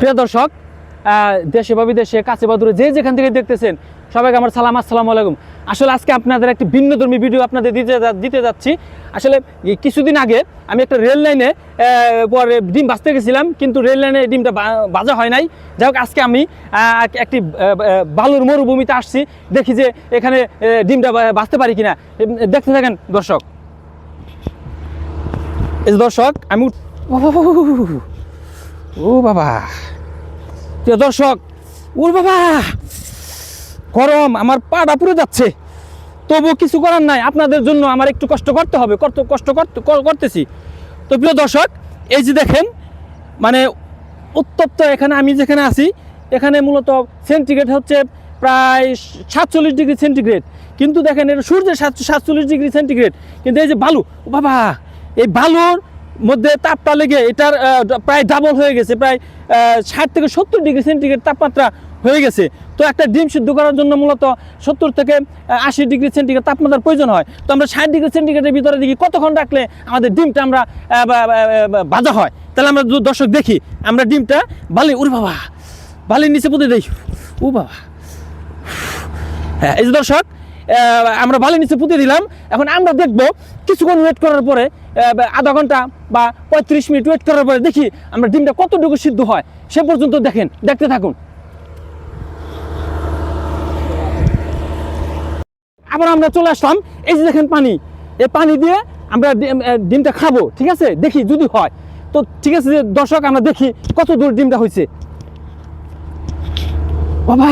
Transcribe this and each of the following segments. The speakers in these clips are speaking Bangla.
প্রিয় দর্শক, দেশে বা বিদেশে কাছে বা দূরে যে যেখান থেকে দেখতেছেন সবাইকে আমার সালাম, আসসালামু আলাইকুম। আসলে আজকে আপনাদের একটি ভিন্নধর্মী ভিডিও আপনাদের দিতে যাচ্ছি। আসলে কিছুদিন আগে আমি একটা রেল লাইনে পরে ডিম ভাজতে গেছিলাম, কিন্তু রেল লাইনে ডিমটা ভাজা হয় নাই। যাই হোক, আজকে আমি একটি বালুর মরুভূমিতে আসছি, দেখি যে এখানে ডিমটা ভাজতে পারি কিনা। দেখতে থাকেন দর্শক। এই দর্শক, আমি ও বাবা, প্রিয় দর্শক, ওর বাবা গরম, আমার পাটা পুড়ে যাচ্ছে। তবুও কিছু করার নাই, আপনাদের জন্য আমার একটু কষ্ট করতে হবে, করতেছি। তো প্রিয় দর্শক, এই যে দেখেন, মানে উত্তপ্ত এখানে আমি যেখানে আছি, এখানে মূলত সেন্টিগ্রেড হচ্ছে প্রায় 47 ডিগ্রি সেন্টিগ্রেড। কিন্তু দেখেন এটা সূর্যের 47 ডিগ্রি সেন্টিগ্রেড, কিন্তু এই যে বালু, ও বাবা, এই বালুর মধ্যে তাপটা লেগে এটার প্রায় ডাবল হয়ে গেছে, প্রায় 60 থেকে 70 ডিগ্রি সেন্টিগ্রেড তাপমাত্রা হয়ে গেছে। তো একটা ডিম সিদ্ধ করার জন্য মূলত 70 থেকে 80 ডিগ্রি সেন্টিগ্রেড তাপমাত্রার প্রয়োজন হয়। তো আমরা 60 ডিগ্রি সেন্টিগ্রেডের ভিতরে দেখি কতক্ষণ রাখলে আমাদের ডিমটা আমরা ভাজা হয়। তাহলে আমরা দর্শক দেখি, আমরা ডিমটা ওরে বাবা, বালির নিচে পুঁতে দেই। ও বাবা, হ্যাঁ, এই যে দর্শক, আমরা বালির নিচে পুঁতে দিলাম। এখন আমরা দেখবো কিছুক্ষণ ওয়েট করার পরে, আধা ঘন্টা বা 35 মিনিট ওয়েট করার পরে দেখি আমরা ডিমটা কতটুকু সিদ্ধ হয়। সে পর্যন্ত দেখতে থাকুন। আবার আমরা চলে আসলাম, এই যে দেখেন পানি, এই পানি দিয়ে আমরা ডিমটা খাবো, ঠিক আছে? দেখি যদি হয় তো ঠিক আছে। দর্শক, আমরা দেখি কত দূর ডিমটা হয়েছে। বাবা,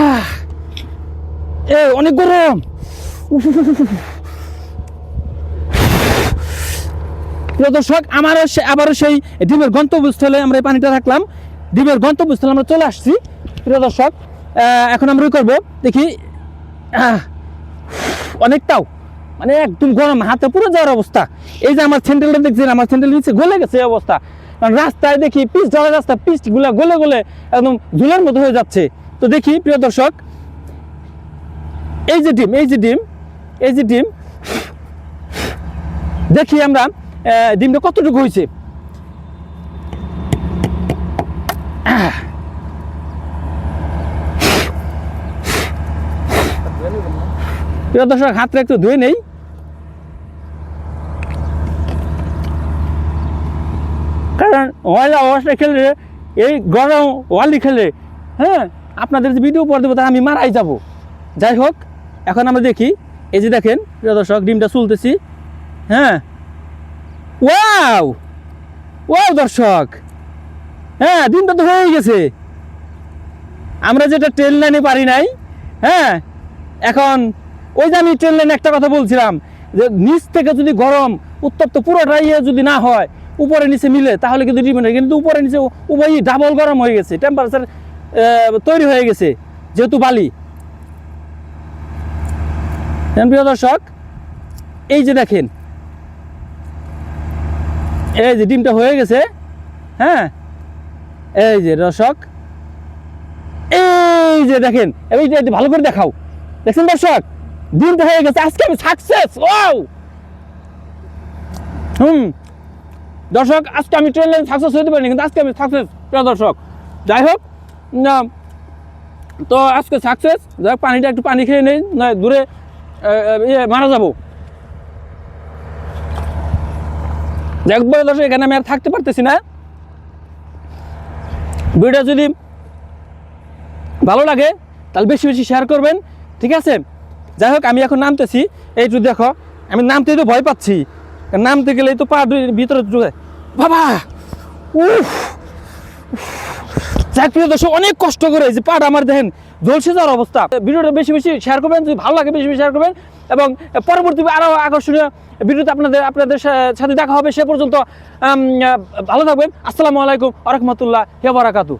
অনেক গরম। প্রিয় দর্শক, আবারও সেই ডিমের গন্তব্যস্থলে আমরা এই পানিটা রাখলাম। ডিমের গন্তব্যস্থলে আমরা চলে আসছি। প্রিয় দর্শক, এখন আমরা করবো দেখি, অনেকটাও মানে একদম গরম, হাতে পুরো যাওয়ার অবস্থা। এই যে আমার স্যান্ডেলটা দেখছেন, আমার স্যান্ডেল নিচে গলে গেছে এই অবস্থা। কারণ রাস্তায় দেখি পিচ ঢালা রাস্তা, পিচগুলা গলে গলে একদম ধুলের মতো হয়ে যাচ্ছে। তো দেখি প্রিয় দর্শক, এই যে ডিম দেখি আমরা ডিমটা কতটুকু হয়েছে। প্রিয় দর্শক, হাতটা একটু ধুয়ে নেই। কারণ ওয়ালা অবস্থা খেলে, এই গরম ওয়ালি খেলে, হ্যাঁ, আপনাদের যে ভিডিও পর দেবো তা আমি মারাই যাব। যাই হোক, এখন আমরা দেখি, এই যে দেখেন প্রিয় দর্শক, ডিমটা চুলতেছি। হ্যাঁ, ওয়াও ওয়াও দর্শক, হ্যাঁ, ডিমটা তো হয়ে গেছে। আমরা যেটা ট্রেন লাইনে পারি নাই, হ্যাঁ, এখন ওই যে আমি ট্রেন লাইনে একটা কথা বলছিলাম যে নিচ থেকে যদি গরম উত্তপ্ত পুরোটাই যদি না হয়, উপরে নিচে মিলে, তাহলে কিন্তু ডিম হয়। কিন্তু উপরে নিচে উভয়ই ডাবল গরম হয়ে গেছে, টেম্পারেচার তৈরি হয়ে গেছে যেহেতু বালি। প্রিয় দর্শক, এই যে দেখেন, এই যে ডিমটা হয়ে গেছে। হ্যাঁ, এই যে দর্শক, এই যে দেখেন, এইটা ভালো করে দেখাও। দেখছেন দর্শক, ডিমটা হয়ে গেছে। আজকে আমি সাকসেস। ওয়াও, দর্শক, আজকে আমি ট্রেন লাইন সাকসেস হতে পারিনি, কিন্তু আজকে আমি সাকসেস। প্রিয় দর্শক, যাই হোক, তো আজকে সাকসেস। যাই হোক, পানিটা একটু পানি খেয়ে নেই, নয় দূরে মারা যাবো। যাই হোক দর্শক, এখানে আমি আর থাকতে পারতেছি না। ভিডিওটা যদি ভালো লাগে তাহলে বেশি বেশি শেয়ার করবেন, ঠিক আছে? যাই হোক, আমি এখন নামতেছি। এইটু দেখো, আমি নামতেই তো ভয় পাচ্ছি, নামতে গেলেই তো পা ভিতরে ঢুকে। বাবা, উফ, যাক প্রিয় দর্শক, অনেক কষ্ট করে যে পাটা আমার দেখেন ঝলসে যাওয়ার অবস্থা। ভিডিওটা বেশি বেশি শেয়ার করবেন, যদি ভালো লাগে বেশি বেশি শেয়ার করবেন, এবং পরবর্তী আরও আকর্ষণীয় ভিডিওতে আপনাদের সাথে দেখা হবে। সে পর্যন্ত ভালো থাকবেন। আসসালামু আলাইকুম ওয়া রাহমাতুল্লাহি ওয়া বারাকাতুহু।